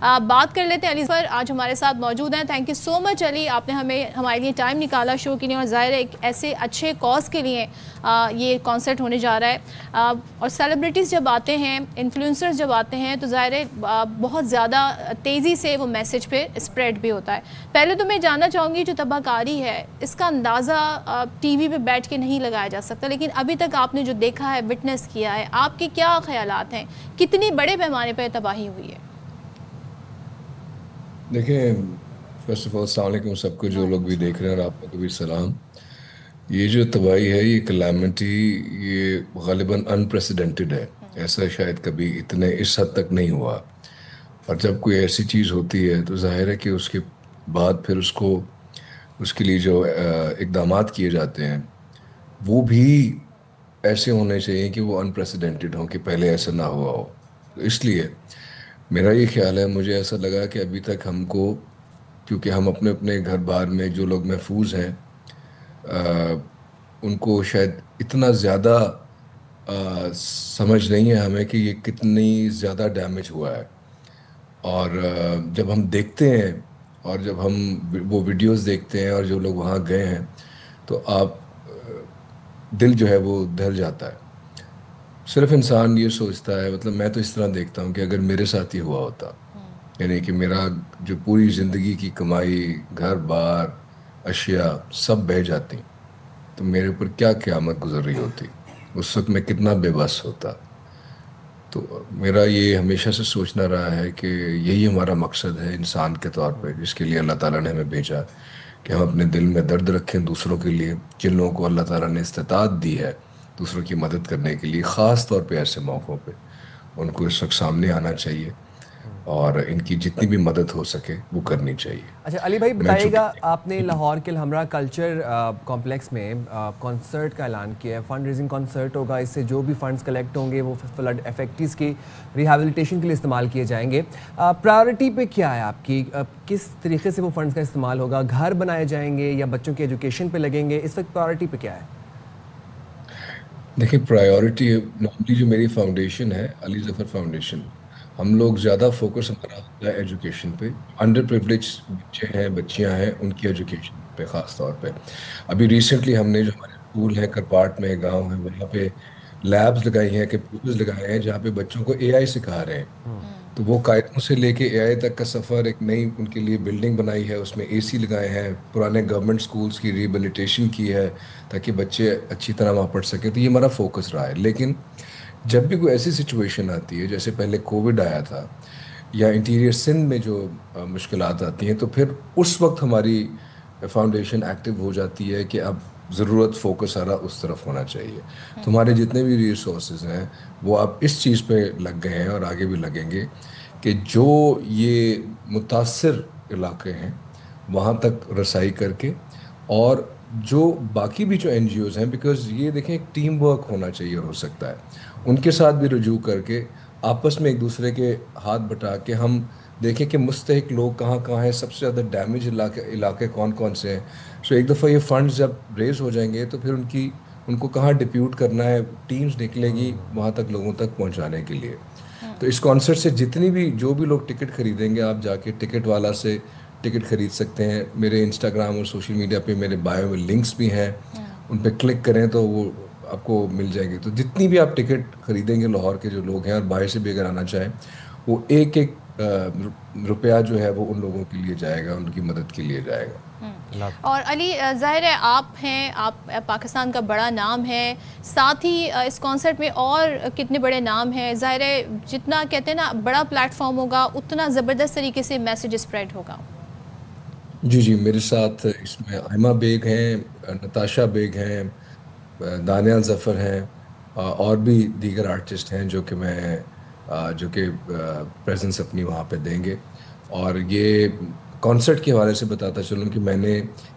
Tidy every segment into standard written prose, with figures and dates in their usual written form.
بات کر لیتے ہیں علی ظفر آج ہمارے ساتھ موجود ہیں. تھینک یو سو مچ علی, آپ نے ہمارے لیے ٹائم نکالا شو کے لیے, اور ظاہر ہے ایک ایسے اچھے کاز کے لیے یہ کانسرٹ ہونے جا رہا ہے. اور سیلیبریٹیز جب آتے ہیں, انفلوئنسرز جب آتے ہیں, تو ظاہر ہے بہت زیادہ تیزی سے وہ میسج پہ اسپریڈ بھی ہوتا ہے. پہلے تو میں جاننا چاہوں گی جو تباہ کاری ہے اس کا اندازہ ٹی وی پہ بیٹھ کے نہیں لگایا جا سکتا, لیکن ابھی تک آپ نے جو دیکھا ہے, وٹنس کیا ہے, آپ کے کیا خیالات ہیں, کتنی بڑے پیمانے پہ تباہی ہوئی ہے؟ دیکھیں، فرسٹ آف آل السلام علیکم سب کو جو لوگ بھی دیکھ رہے ہیں, اور آپ کو بھی سلام. یہ جو تباہی ہے, یہ کلیمٹی, یہ غالباً انپریسیڈنٹڈ ہے. ایسا شاید کبھی اتنے اس حد تک نہیں ہوا. اور جب کوئی ایسی چیز ہوتی ہے تو ظاہر ہے کہ اس کے بعد پھر اس کے لیے جو اقدامات کیے جاتے ہیں وہ بھی ایسے ہونے چاہیے کہ وہ انپریسیڈنٹڈ ہوں, کہ پہلے ایسا نہ ہوا ہو. تو اس لیے میرا یہ خیال ہے, مجھے ایسا لگا کہ ابھی تک ہم کو, کیونکہ ہم اپنے اپنے گھر بار میں جو لوگ محفوظ ہیں, ان کو شاید اتنا زیادہ سمجھ نہیں ہے ہمیں کہ یہ کتنی زیادہ ڈیمیج ہوا ہے. اور جب ہم دیکھتے ہیں, اور جب ہم وہ ویڈیوز دیکھتے ہیں, اور جو لوگ وہاں گئے ہیں, تو دل جو ہے وہ دہل جاتا ہے. صرف انسان یہ سوچتا ہے, مطلب میں تو اس طرح دیکھتا ہوں کہ اگر میرے ساتھ ہی ہوا ہوتا, یعنی کہ میرا جو پوری زندگی کی کمائی, گھر بار, اشیاء سب بہہ جاتی, تو میرے اوپر کیا قیامت گزر رہی ہوتی, اس وقت میں کتنا بے بس ہوتا. تو میرا یہ ہمیشہ سے سوچنا رہا ہے کہ یہی ہمارا مقصد ہے انسان کے طور پہ, جس کے لیے اللہ تعالیٰ نے ہمیں بھیجا, کہ ہم اپنے دل میں درد رکھیں دوسروں کے لیے. جن لوگوں کو اللہ تعالیٰ نے استطاعت دی ہے دوسروں کی مدد کرنے کے لیے, خاص طور پہ ایسے موقعوں پہ ان کو اس وقت سامنے آنا چاہیے, اور ان کی جتنی بھی مدد ہو سکے وہ کرنی چاہیے. اچھا علی بھائی میں بتائیے گا, چونکہ آپ نے لاہور کے الحمرا کلچر کمپلیکس میں کنسرٹ کا اعلان کیا ہے, فنڈ ریزنگ کنسرٹ ہوگا, اس سے جو بھی فنڈز کلیکٹ ہوں گے وہ فلڈ افیکٹیز کی ریہیبلیٹیشن کے لیے استعمال کیے جائیں گے. پرائیورٹی پہ کیا ہے آپ کی, کس طریقے سے وہ فنڈز کا استعمال ہوگا, گھر بنائے جائیں گے یا بچوں کی ایجوکیشن پہ لگیں گے, اس وقت پرائیورٹی پہ کیا ہے؟ دیکھیں, پرائیورٹی نارملی جو میری فاؤنڈیشن ہے, علی ظفر فاؤنڈیشن, ہم لوگ زیادہ فوکس ہمارا ہوتا ہے ایجوکیشن پہ. انڈر پریولیج بچے ہیں, بچیاں ہیں, ان کی ایجوکیشن پہ خاص طور پہ. ابھی ریسنٹلی ہم نے جو ہمارے اسکول ہیں, کرپاٹ میں گاؤں ہے, وہاں پہ لیبز لگائی ہیں, کمپیوٹرز لگائے ہیں, جہاں پہ بچوں کو اے آئی سکھا رہے ہیں. تو وہ قاعدوں سے لے کے اے آئی تک کا سفر, ایک نئی ان کے لیے بلڈنگ بنائی ہے, اس میں اے سی لگائے ہیں, پرانے گورنمنٹ سکولز کی ریبلیٹیشن کی ہے تاکہ بچے اچھی طرح وہاں پڑھ سکیں. تو یہ ہمارا فوکس رہا ہے. لیکن جب بھی کوئی ایسی سچویشن آتی ہے, جیسے پہلے کووڈ آیا تھا, یا انٹیریئر سندھ میں جو مشکلات آتی ہیں, تو پھر اس وقت ہماری فاؤنڈیشن ایکٹیو ہو جاتی ہے کہ اب ضرورت فوکس سارا اس طرف ہونا چاہیے. تمہارے جتنے بھی ریسورسز ہیں وہ اب اس چیز پہ لگ گئے ہیں, اور آگے بھی لگیں گے, کہ جو یہ متاثر علاقے ہیں وہاں تک رسائی کر کے, اور جو باقی بھی جو این جی اوز ہیں, بیکاز یہ دیکھیں ایک ٹیم ورک ہونا چاہیے, اور ہو سکتا ہے ان کے ساتھ بھی رجوع کر کے آپس میں ایک دوسرے کے ہاتھ بٹا کے ہم دیکھیں کہ مستحق لوگ کہاں کہاں ہیں, سب سے زیادہ ڈیمیج علاقے کون کون سے ہیں. سو ایک دفعہ یہ فنڈز جب ریز ہو جائیں گے تو پھر ان کو کہاں ڈپیوٹ کرنا ہے, ٹیمز نکلے گی وہاں تک لوگوں تک پہنچانے کے لیے. تو اس کانسرٹ سے جتنی بھی جو بھی لوگ ٹکٹ خریدیں گے, آپ جا کے ٹکٹ والا سے ٹکٹ خرید سکتے ہیں. میرے انسٹاگرام اور سوشل میڈیا پہ میرے بایو میں لنکس بھی ہیں, ان پہ کلک کریں تو وہ آپ کو مل جائیں گے. تو جتنی بھی آپ ٹکٹ خریدیں گے, لاہور کے جو لوگ ہیں اور باہر سے بھی اگر آنا چاہیں, وہ ایک ایک روپیہ جو ہے وہ ان لوگوں کے لیے جائے گا, ان کی مدد کے لیے جائے گا. اور علی ظاہر ہے آپ ہیں, آپ پاکستان کا بڑا نام ہے, ساتھ ہی اس کانسرٹ میں اور کتنے بڑے نام ہیں. ظاہر ہے جتنا کہتے ہیں نا بڑا پلیٹ فارم ہوگا, اتنا زبردست طریقے سے میسیج اسپریڈ ہوگا. جی جی, میرے ساتھ اس میں آئمہ بیگ ہیں, نتاشا بیگ ہیں, دانیال ظفر ہیں, اور بھی دیگر آرٹسٹ ہیں جو کہ پریزنس اپنی وہاں پہ دیں گے. اور یہ کانسرٹ کے حوالے سے بتاتا چلوں کہ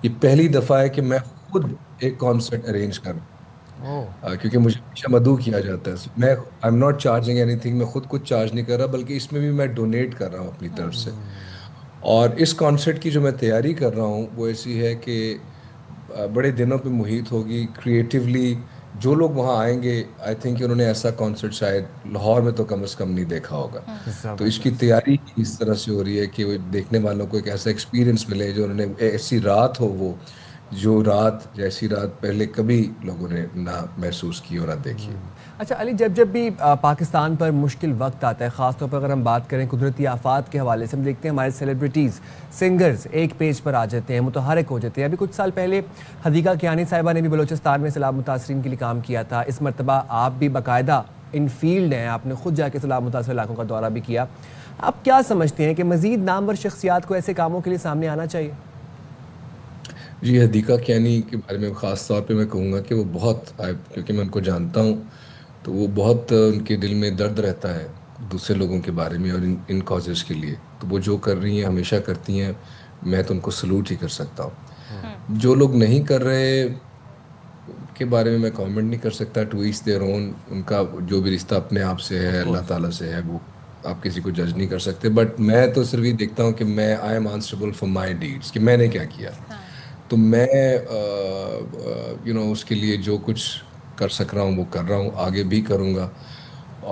یہ پہلی دفعہ ہے کہ میں خود ایک کانسرٹ ارینج کر رہا ہوں, کیونکہ مجھے ہمیشہ مدعو کیا جاتا ہے. میں I am not charging any thing, میں خود کچھ چارج نہیں کر رہا, بلکہ اس میں بھی میں ڈونیٹ کر رہا ہوں اپنی طرف سے. اور اس کانسرٹ کی جو میں تیاری کر رہا ہوں وہ ایسی ہے کہ بڑے دنوں پہ محیط ہوگی, کریٹیولی جو لوگ وہاں آئیں گے آئی تھنک انہوں نے ایسا کانسرٹ شاید لاہور میں تو کم از کم نہیں دیکھا ہوگا. تو اس کی تیاری اس طرح سے ہو رہی ہے کہ وہ دیکھنے والوں کو ایک ایسا ایکسپیرینس ملے جو انہوں نے ایسی رات ہو وہ جو رات جیسی رات پہلے کبھی لوگوں نے نہ محسوس کی اور نہ دیکھی. اچھا علی، جب بھی پاکستان پر مشکل وقت آتا ہے، خاص طور پر اگر ہم بات کریں قدرتی آفات کے حوالے سے، ہم دیکھتے ہیں ہمارے سیلیبریٹیز، سنگرز ایک پیج پر آ جاتے ہیں، متحرک ہو جاتے ہیں. ابھی کچھ سال پہلے حدیقہ کیانی صاحبہ نے بھی بلوچستان میں سیلاب متاثرین کے لیے کام کیا تھا. اس مرتبہ آپ بھی باقاعدہ ان فیلڈ ہیں، آپ نے خود جا کے سیلاب متاثر علاقوں کا دورہ بھی کیا. آپ کیا سمجھتے ہیں کہ مزید نامور شخصیات کو ایسے کاموں کے لیے سامنے آنا چاہیے؟ جی، حدیقہ کیانی کے بارے میں خاص طور پہ میں کہوں گا کہ وہ بہت، کیونکہ میں ان کو جانتا ہوں تو وہ بہت ان کے دل میں درد رہتا ہے دوسرے لوگوں کے بارے میں اور ان کازز کے لیے. تو وہ جو کر رہی ہیں ہمیشہ کرتی ہیں، میں تو ان کو سلوٹ ہی کر سکتا ہوں. جو لوگ نہیں کر رہے کے بارے میں کامنٹ نہیں کر سکتا. ٹو ایچ دیئر اون، ان کا جو بھی رشتہ اپنے آپ سے ہے، اللہ تعالیٰ سے ہے، وہ آپ کسی کو جج نہیں کر سکتے. بٹ میں تو صرف یہ دیکھتا ہوں کہ میں I am answerable for my deeds, کہ میں نے کیا کیا. تو میں اس کے لیے جو کچھ کر سک رہا ہوں وہ کر رہا ہوں، آگے بھی کروں گا.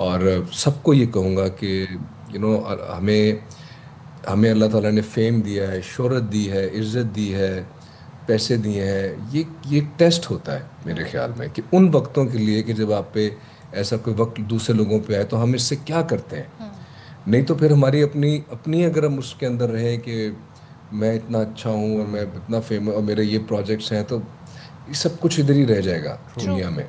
اور سب کو یہ کہوں گا کہ ہمیں اللہ تعالیٰ نے فیم دیا ہے، شہرت دی ہے، عزت دی ہے، پیسے دیے ہیں. یہ ایک ٹیسٹ ہوتا ہے میرے خیال میں کہ ان وقتوں کے لیے کہ جب آپ پہ ایسا کوئی وقت دوسرے لوگوں پہ آئے تو ہم اس سے کیا کرتے ہیں. نہیں تو پھر ہماری اپنی اگر ہم اس کے اندر رہیں کہ میں اتنا اچھا ہوں اور میں اتنا فیمس اور میرے یہ پروجیکٹس ہیں، تو یہ سب کچھ ادھر ہی رہ جائے گا دنیا میں.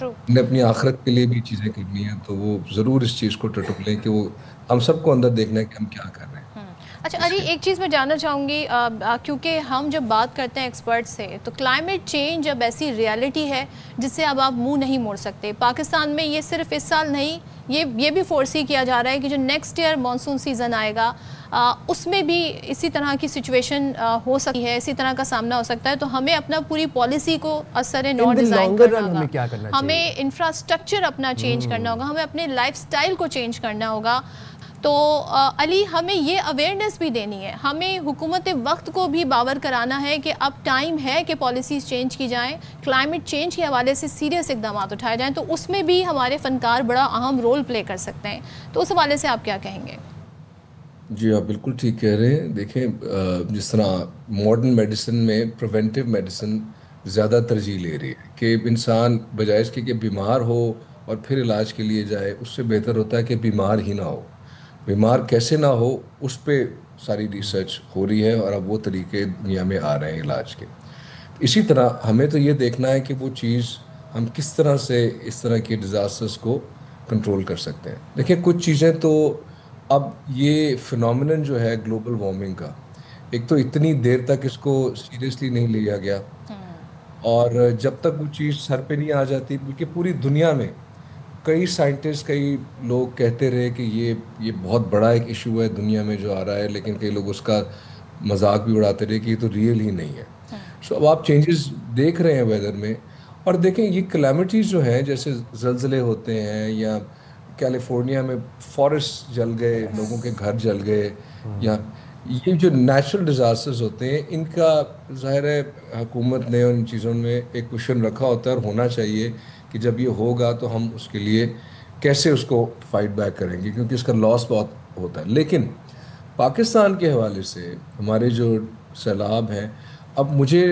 نے اپنی آخرت کے لیے بھی چیزیں کرنی ہیں تو وہ ضرور اس چیز کو ٹٹک لیں کہ وہ ہم سب کو اندر دیکھنا ہے کہ ہم کیا کر رہے ہیں. اچھا علی، ایک چیز میں جاننا چاہوں گی، کیونکہ ہم جب بات کرتے ہیں ایکسپرٹ سے تو کلائمیٹ چینج اب ایسی ریالٹی ہے جس سے اب آپ منہ نہیں موڑ سکتے. پاکستان میں یہ صرف اس سال نہیں، یہ بھی فورسی کیا جا رہا ہے کہ جو نیکسٹ ایئر مانسون سیزن آئے گا اس میں بھی اسی طرح کی سچویشن ہو سکتی ہے، اسی طرح کا سامنا ہو سکتا ہے. تو ہمیں اپنا پوری پالیسی کو اثر نو ڈیزائن کرنا ہوگا، ہمیں انفراسٹرکچر اپنا چینج کرنا ہوگا، ہمیں اپنے لائف سٹائل کو چینج کرنا ہوگا. تو علی، ہمیں یہ اویئرنیس بھی دینی ہے، ہمیں حکومت وقت کو بھی باور کرانا ہے کہ اب ٹائم ہے کہ پالیسیز چینج کی جائیں، کلائمیٹ چینج کے حوالے سے سیریس اقدامات اٹھائے جائیں. تو اس میں بھی ہمارے فنکار بڑا اہم رول پلے کر سکتے ہیں. تو اس حوالے سے آپ کیا کہیں گے؟ جی، آپ بالکل ٹھیک کہہ رہے ہیں. دیکھیں، جس طرح ماڈرن میڈیسن میں پریونٹیو میڈیسن زیادہ ترجیح لے رہی ہے کہ انسان بجائے اس کے کہ بیمار ہو اور پھر علاج کے لیے جائے، اس سے بہتر ہوتا ہے کہ بیمار ہی نہ ہو. بیمار کیسے نہ ہو اس پہ ساری ریسرچ ہو رہی ہے اور اب وہ طریقے دنیا میں آ رہے ہیں علاج کے. اسی طرح ہمیں تو یہ دیکھنا ہے کہ وہ چیز ہم کس طرح سے اس طرح کے ڈیزاسٹرز کو کنٹرول کر سکتے ہیں. دیکھیں، کچھ چیزیں تو اب یہ فنومینن جو ہے گلوبل وارمنگ کا، ایک تو اتنی دیر تک اس کو سیریسلی نہیں لیا گیا، اور جب تک وہ چیز سر پہ نہیں آ جاتی، بلکہ پوری دنیا میں کئی سائنٹسٹ، کئی لوگ کہتے رہے کہ یہ بہت بڑا ایک ایشو ہے دنیا میں جو آ رہا ہے، لیکن کئی لوگ اس کا مذاق بھی اڑاتے رہے کہ یہ تو ریئل ہی نہیں ہے. سو اب آپ چینجز دیکھ رہے ہیں ویدر میں. اور دیکھیں، یہ کلیمٹیز جو ہیں، جیسے زلزلے ہوتے ہیں یا کیلیفورنیا میں فارسٹ جل گئے، لوگوں کے گھر جل گئے، یا یہ جو نیچرل ڈیزاسٹرز ہوتے ہیں، ان کا ظاہر ہے حکومت نے ان چیزوں میں ایک کوشچن رکھا ہوتا ہے اور ہونا چاہیے کہ جب یہ ہوگا تو ہم اس کے لیے کیسے اس کو فائٹ بیک کریں گے، کیونکہ اس کا لاس بہت ہوتا ہے. لیکن پاکستان کے حوالے سے ہمارے جو سیلاب ہیں، اب مجھے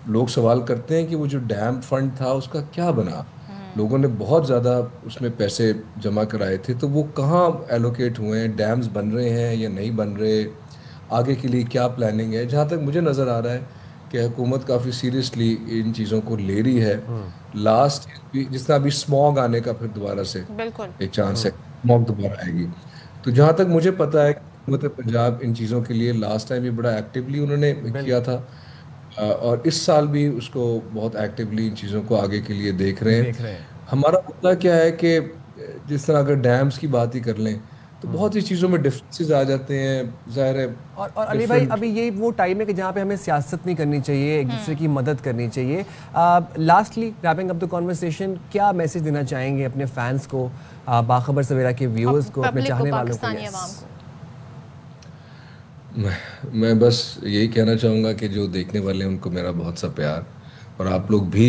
لوگ سوال کرتے ہیں کہ وہ جو ڈیم فنڈ تھا اس کا کیا بنا. لوگوں نے بہت زیادہ اس میں پیسے جمع کرائے تھے، تو وہ کہاں ایلوکیٹ ہوئے ہیں؟ ڈیمز بن رہے ہیں یا نہیں بن رہے؟ آگے کے لیے کیا پلاننگ ہے؟ جہاں تک مجھے نظر آ رہا ہے کہ حکومت کافی سیریسلی ان چیزوں کو لے رہی ہے. لاسٹ جس طرح ابھی اسموگ آنے کا پھر دوبارہ سے ایک چانس ہے، اسموگ دوبارہ آئے گی. تو جہاں تک مجھے پتا ہے کہ حکومت پنجاب ان چیزوں کے لیے لاسٹ ٹائم بھی بڑا ایکٹیولی انہوں نے کیا تھا، اور اس سال بھی اس کو بہت ایکٹیولی ان چیزوں کو آگے کے لیے دیکھ رہے ہیں. ہمارا مسئلہ کیا ہے کہ جس طرح اگر ڈیمز کی بات ہی کر لیں تو بہت سی چیزوں میں ڈفرینسز آ جاتے ہیں، ظاہر ہے. اور علی بھائی، ابھی یہ وہ ٹائم ہے کہ جہاں پہ ہمیں سیاست نہیں کرنی چاہیے، ایک دوسرے کی مدد کرنی چاہیے. لاسٹلی ریپنگ اپ دی کنورسیشن، کیا میسج دینا چاہیں گے اپنے فینس کو، باخبر سویرا کے ویورز کو، اپنے چاہنے والوں کو؟ میں بس یہی کہنا چاہوں گا کہ جو دیکھنے والے ہیں ان کو میرا بہت سا پیار، اور آپ لوگ بھی